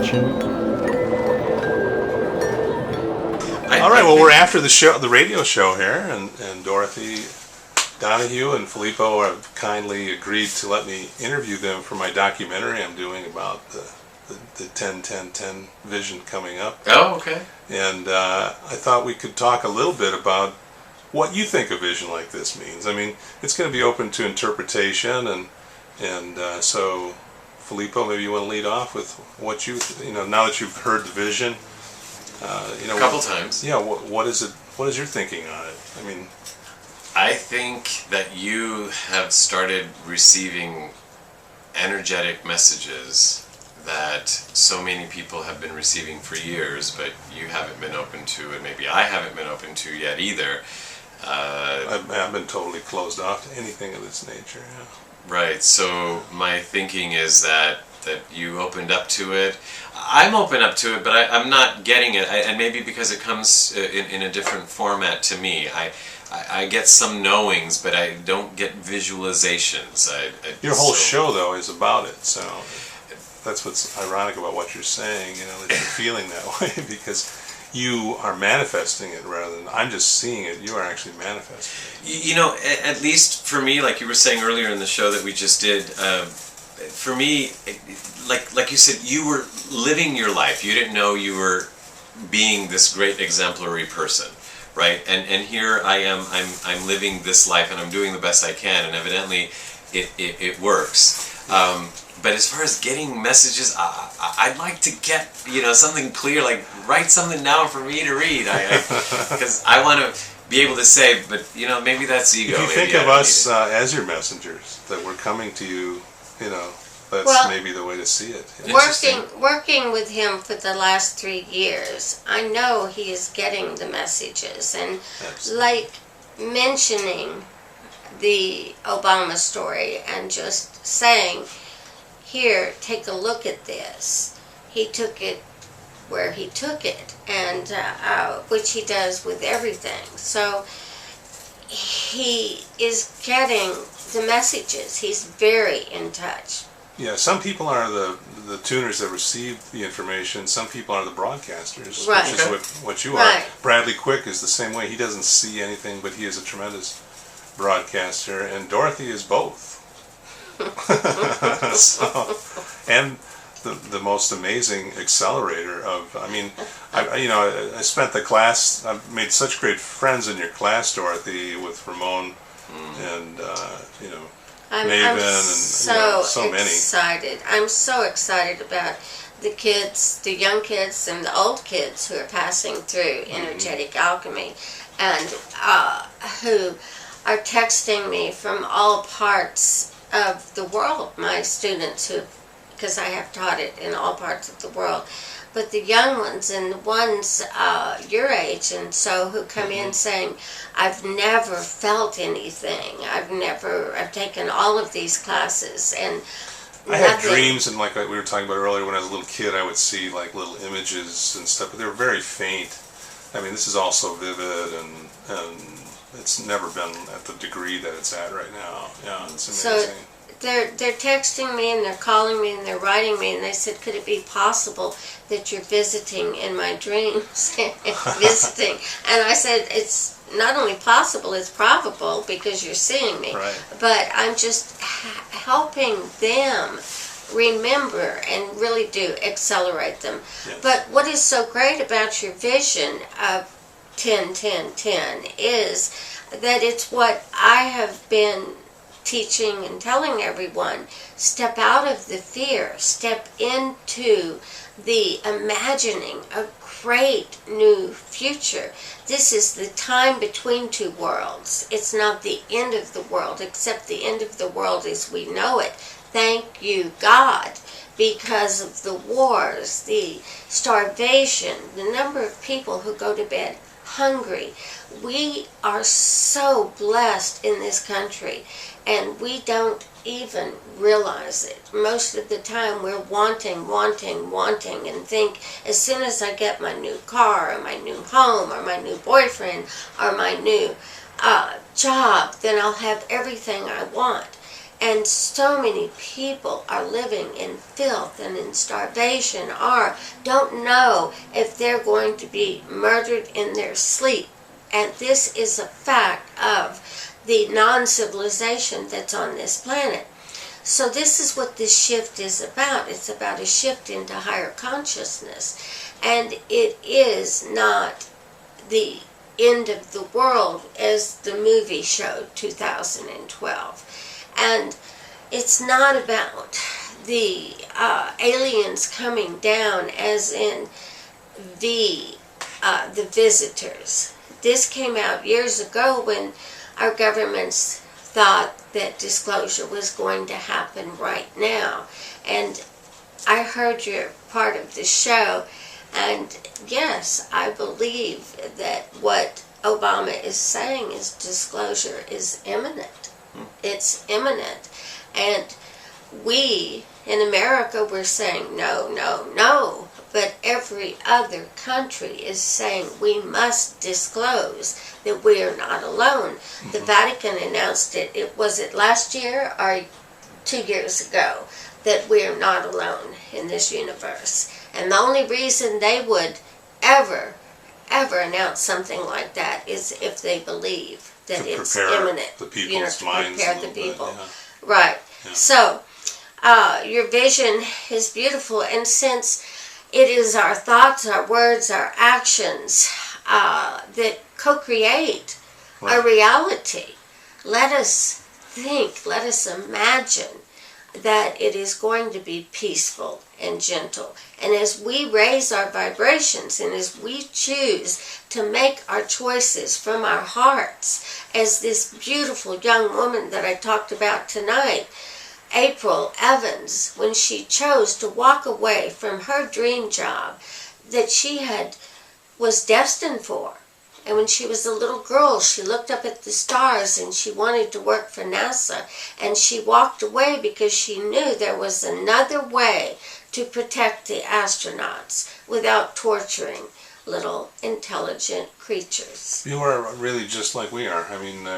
attention. All right, well, we're after the radio show here, and Dorothy, Donahue, and Filippo have kindly agreed to let me interview them for my documentary I'm doing about the 10-10-10 vision coming up. Oh, okay. And I thought we could talk a little bit about what you think a vision like this means. I mean, it's going to be open to interpretation, and so Filippo, maybe you want to lead off with what now that you've heard the vision. A couple times. Yeah, what is it? What is your thinking on it? I mean, I think that you have started receiving energetic messages that so many people have been receiving for years, but you haven't been open to, and maybe I haven't been open to yet either. I've been totally closed off to anything of this nature. Yeah. Right. So my thinking is that you opened up to it. I'm open up to it, but I'm not getting it, and maybe because it comes in a different format to me. I get some knowings, but I don't get visualizations. Your whole show, though, is about it, so that's what's ironic about what you're saying, that you're feeling that way, because you are manifesting it rather than I'm just seeing it. You are actually manifesting it. At least for me, like you were saying earlier in the show that we just did, for me, like you said, you were living your life. You didn't know you were being this great exemplary person, right? And here I am. I'm living this life, and I'm doing the best I can. And evidently, it works. But as far as getting messages, I'd like to get something clear, like write something down for me to read. Because I want to be able to say, but maybe that's ego. If you think of us as your messengers, that we're coming to you. That's maybe the way to see it. Working with him for the last 3 years, I know he is getting the messages, and like mentioning the Obama story and just saying, here, take a look at this. He took it where he took it, and which he does with everything. So he is getting the messages. He's very in touch. Yeah, some people are the tuners that receive the information. Some people are the broadcasters, right. Which is what you right. are. Bradley Quick is the same way. He doesn't see anything, but he is a tremendous broadcaster, and Dorothy is both. And the most amazing accelerator of. I mean, I spent the class. I've made such great friends in your class, Dorothy, with Ramon. And Maven, and so many. Excited. I'm so excited about the kids, the young kids, and the old kids who are passing through energetic alchemy, and who are texting me from all parts of the world. My students, because I have taught it in all parts of the world. But the young ones and the ones your age and so who come in saying, I've never felt anything. I've taken all of these classes and I had dreams, and like we were talking about earlier, when I was a little kid, I would see like little images and stuff, but they were very faint. I mean, this is also vivid, and it's never been at the degree that it's at right now. Yeah, it's amazing. So they're texting me and they're calling me and they're writing me, and they said, could it be possible that you're visiting in my dreams? Visiting. And I said, it's not only possible, it's probable because you're seeing me. Right. But I'm just helping them remember and really do accelerate them. Yes. But what is so great about your vision of 10-10-10 is that it's what I have been teaching and telling everyone. Step out of the fear, step into the imagining a great new future. This is the time between two worlds. It's not the end of the world, except the end of the world as we know it. Thank you, God, because of the wars, the starvation, the number of people who go to bed hungry. We are so blessed in this country, and we don't even realize it. Most of the time we're wanting, and think as soon as I get my new car, or my new home, or my new boyfriend, or my new job, then I'll have everything I want. And so many people are living in filth and in starvation, or don't know if they're going to be murdered in their sleep. And this is a fact of the non-civilization that's on this planet. So this is what this shift is about. It's about a shift into higher consciousness. And it is not the end of the world as the movie showed, 2012. And it's not about the aliens coming down as in the visitors. This came out years ago when our governments thought that disclosure was going to happen right now. And I heard your part of the show, and yes, I believe that what Obama is saying is disclosure is imminent. It's imminent. And we in America, we're saying no, no, no. But every other country is saying we must disclose that we are not alone. Mm-hmm. The Vatican announced it was it last year or 2 years ago, that we are not alone in this universe. And the only reason they would ever announce something like that is if they believe that it's imminent. The people's minds. Prepare the people. Yeah. Right. Yeah. So, your vision is beautiful, and since it is our thoughts, our words, our actions that co-create our reality, let us think, let us imagine that it is going to be peaceful and gentle. And as we raise our vibrations and as we choose to make our choices from our hearts, as this beautiful young woman that I talked about tonight, April Evans, when she chose to walk away from her dream job that she was destined for. And when she was a little girl, she looked up at the stars and she wanted to work for NASA. And she walked away because she knew there was another way to protect the astronauts without torturing little intelligent creatures. You are really just like we are. I mean,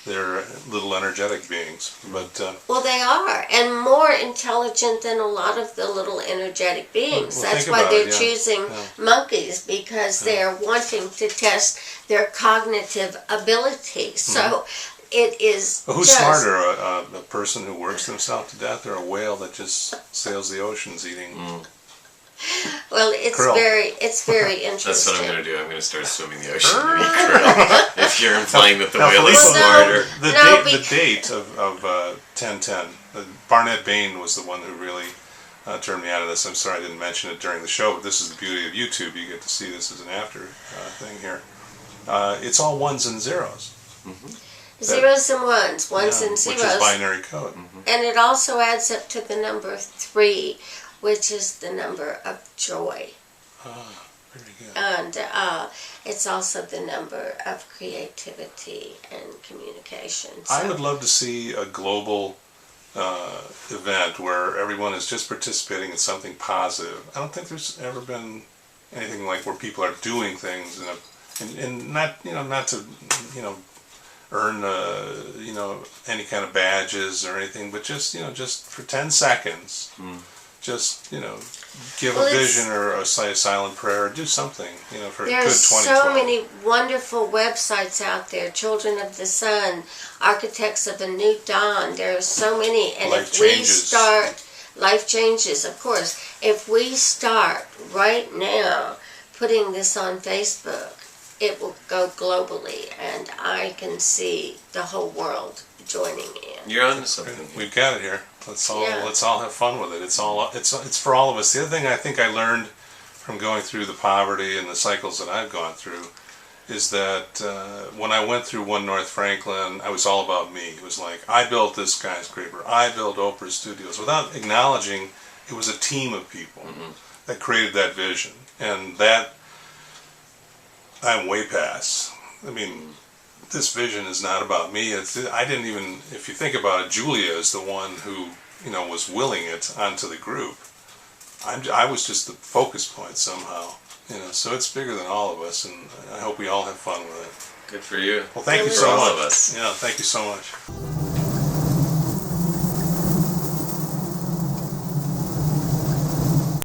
they're little energetic beings, but well, they are, and more intelligent than a lot of the little energetic beings. Well, that's why they're choosing Yeah. monkeys, because they're wanting to test their cognitive ability. So it is. Well, who's smarter, a person who works themselves to death, or a whale that just sails the oceans eating? Well, it's krill. it's very interesting. That's what I'm going to do. I'm going to start swimming the ocean and eat krill. If you're implying that the Now, whale is Filippo, smarter. The date of 1010, Barnett Bain was the one who really turned me out of this. I'm sorry I didn't mention it during the show, but this is the beauty of YouTube. You get to see this as an after thing here. It's all ones and zeros. Mm-hmm. Zeros and ones and zeros. Which is binary code. Mm-hmm. And it also adds up to the number 3, which is the number of joy. Very good. And it's also the number of creativity and communication. So, I would love to see a global event where everyone is just participating in something positive. I don't think there's ever been anything like where people are doing things and not to earn any kind of badges or anything, but just for 10 seconds. Just, give a vision or say a silent prayer, or do something, for a good 2012. There's so many wonderful websites out there. Children of the Sun, Architects of a New Dawn. There are so many. And if we start, Life Changes, of course. If we start right now putting this on Facebook, it will go globally, and I can see the whole world joining in. You're on to something. We've got it here. Let's all have fun with it. It's for all of us. The other thing I think I learned from going through the poverty and the cycles that I've gone through is that when I went through One North Franklin, I was all about me. It was like, I built this skyscraper, I built Oprah Studios, without acknowledging it was a team of people that created that vision. And that I'm way past. I mean, this vision is not about me. I didn't even, if you think about it, Julia is the one who, was willing it onto the group. I was just the focus point somehow, so it's bigger than all of us, and I hope we all have fun with it. Good for you. Well, thank you so much. All of us. Yeah, thank you so much.